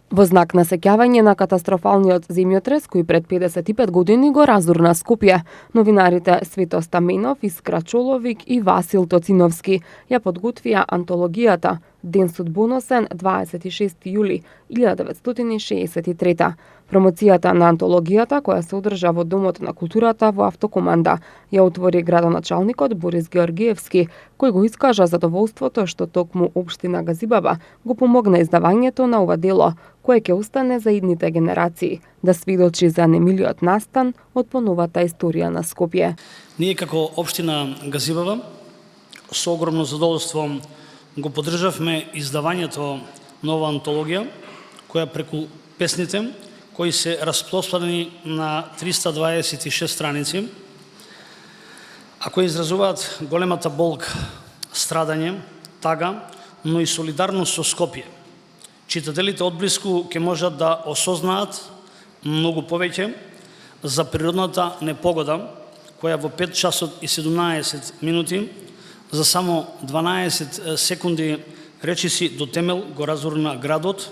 Во знак на сеќавање на катастрофалниот земјотрес кој пред 55 години го разурна Скопје, новинарите Свето Стаменов, Искра Чоловик и Васил Тоциновски ја подготвија антологијата Ден судбоносен 26 јули 1963. Промоцијата на антологијата, која се одржа во Домот на културата во Автокоманда, ја отвори градоначалникот Борис Георгиевски, кој го искажа задоволството што токму општина Газибаба го помогна издавањето на ова дело, кое ќе остане за идните генерации, да свидочи за немилиот настан од поновата историја на Скопје. Ние како општина Газибаба со огромно задоволство го поддржавме издавањето на ова антологија, која преку песните кои се распространени на 326 страници, а кои изразуваат големата болка, страдање, тага, но и солидарност со Скопје. Читателите одблиску ќе можат да осознаат многу повеќе за природната непогода, која во 5 часот и 17 минути за само 12 секунди речиси до темел го разурна градот,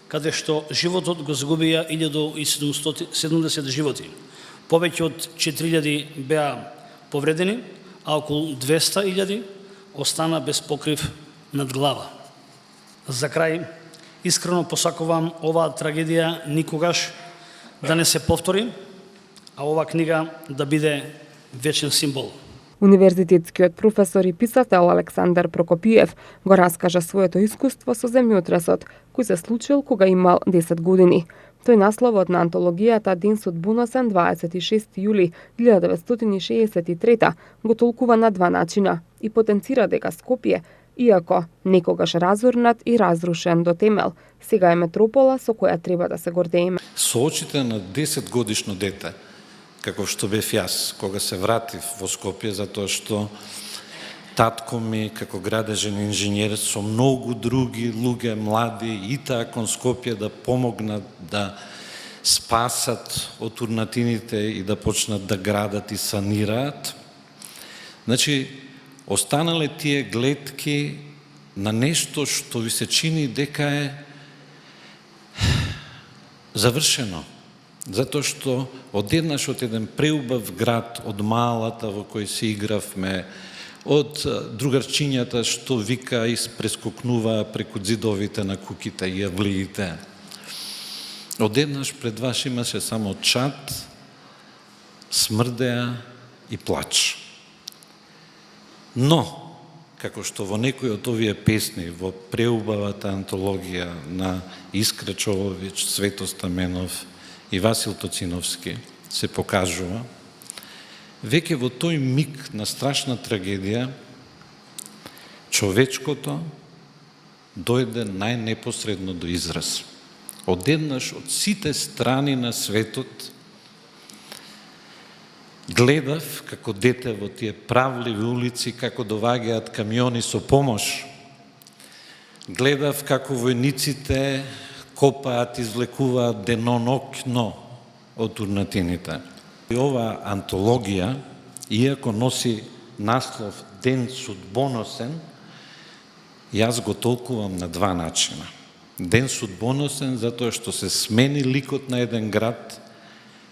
каде што животот го загубија 1770 животи. Повеќе од 4000 беа повредени, а околу 200.000 остана без покрив над глава. За крај, искрено посакувам оваа трагедија никогаш да не се повтори, а оваа книга да биде вечен символ. Универзитетскиот професор и писател Александар Прокопиев го раскажа своето искуство со земјотресот, кој се случил кога имал 10 години. Тој насловот на антологијата Ден судбоносен 26 јули 1963 го толкува на два начина и потенцира дека Скопје, иако некогаш разурнат и разрушен до темел, сега е метропола со која треба да се гордееме. Со очите на 10 годишно дете, како што бев јас, кога се вратив во Скопје, затоа што татко ми, како градежен инженер, со многу други луѓе, млади, и таа кон Скопје да помогнат да спасат од урнатините и да почнат да градат и санираат. Значи, останале тие гледки на нешто што ви се чини дека е завршено. Затоа што одеднаш од еден преубав град, од малата во кој се игравме, од другарчињата што вика и прескокнува преку ѕидовите на куќите и јавлиите. Одеднаш пред вас имаше само чад, смрдеа и плач. Но, како што во некои од овие песни, во преубавата антологија на Искра Чолович, Свето Стаменов и Васил Тоциновски се покажува, веќе во тој миг на страшна трагедија, човечкото дојде најнепосредно до израз. Одеднаш од сите страни на светот гледав како дете во тие правливи улици, како доваѓаат камиони со помош. Гледав како војниците копаат, извлекуваат денонокно од урнатините. И ова антологија, иако носи наслов Ден судбоносен, јас го толкувам на два начина. Ден судбоносен затоа што се смени ликот на еден град,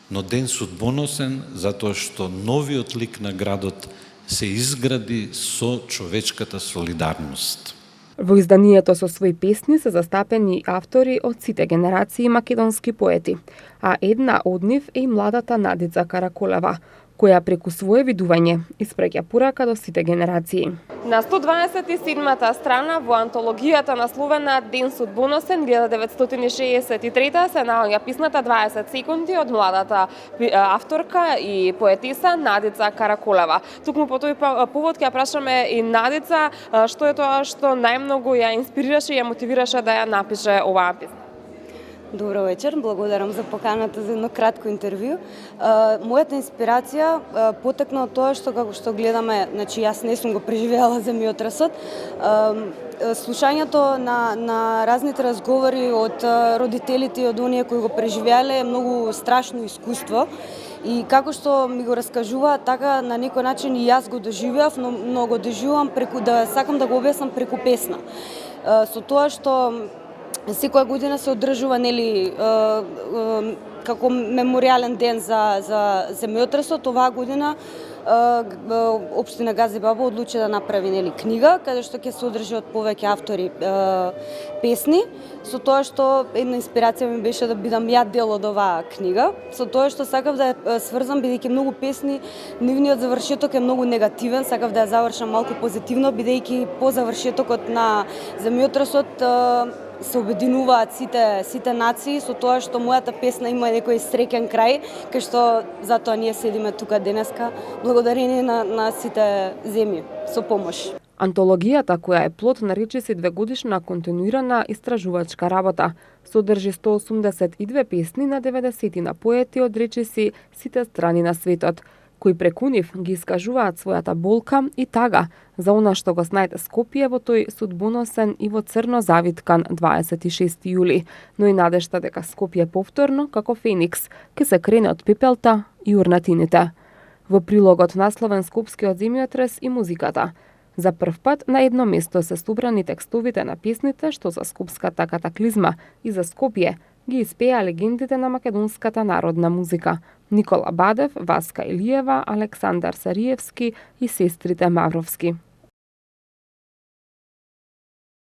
но ден судбоносен затоа што новиот лик на градот се изгради со човечката солидарност. Во изданието со своји песни се застапени автори од сите генерации македонски поети, а една од нив е и младата Надица Караколева, која преку свое видување испреќа порака до сите генерации. На 127-та страна во антологијата насловена Ден судбоносен 1963 се наоѓа писната 20 секунди од младата авторка и поетиса Надица Караколева. Токму по тој повод ќе ја прашаме и Надица што е тоа што најмногу ја инспирираше и ја мотивираше да ја напише оваа песна. Добро вечер, благодарам за поканата за едно кратко интервју. Мојата инспирација потекна од тоа што како што гледаме, значи јас не сум го преживеала земјотресот. Слушањето на разните разговори од родителите и од оние кои го преживеале е многу страшно искуство. И како што ми го раскажува, така на некој начин и јас го доживеав, но го доживувам преку сакам да го објаснам преку песна. Со тоа што секоја година се одржува како меморијален ден за земјотресот. Оваа година Општина Гази Бабо одлучи да направи книга каде што ќе се одржи од повеќе автори песни, со тоа што една инспирација ми беше да бидам ја дел од оваа книга, со тоа што сакав да ја сврзам, бидејќи многу песни нивниот завршеток е многу негативен, сакав да ја завршам малку позитивно, бидејќи по завршетокот на земјотресот се обединуваат сите нации со тоа што мојата песна има некој среќен крај, кај што затоа ние седиме тука денеска, благодарение на сите земји со помош. Антологијата, која е плод на речиси двегодишна континуирана истражувачка работа, содржи 182 песни на 90 поети од речиси сите страни на светот, кои преку нив ги искажуваат својата болка и тага за она што го снајде Скопје во тој судбоносен и во црно завиткан 26 јули, но и надежта дека Скопје повторно, како Феникс, ке се крене од пепелта и урнатините. Во прилогот насловен Скопскиот земјотрес и музиката, за прв пат на едно место се собрани текстовите на песните што за скопската катаклизма и за Скопје ги испеа легендите на македонската народна музика Никола Бадев, Васка Илиева, Александар Сариевски и сестрите Мавровски.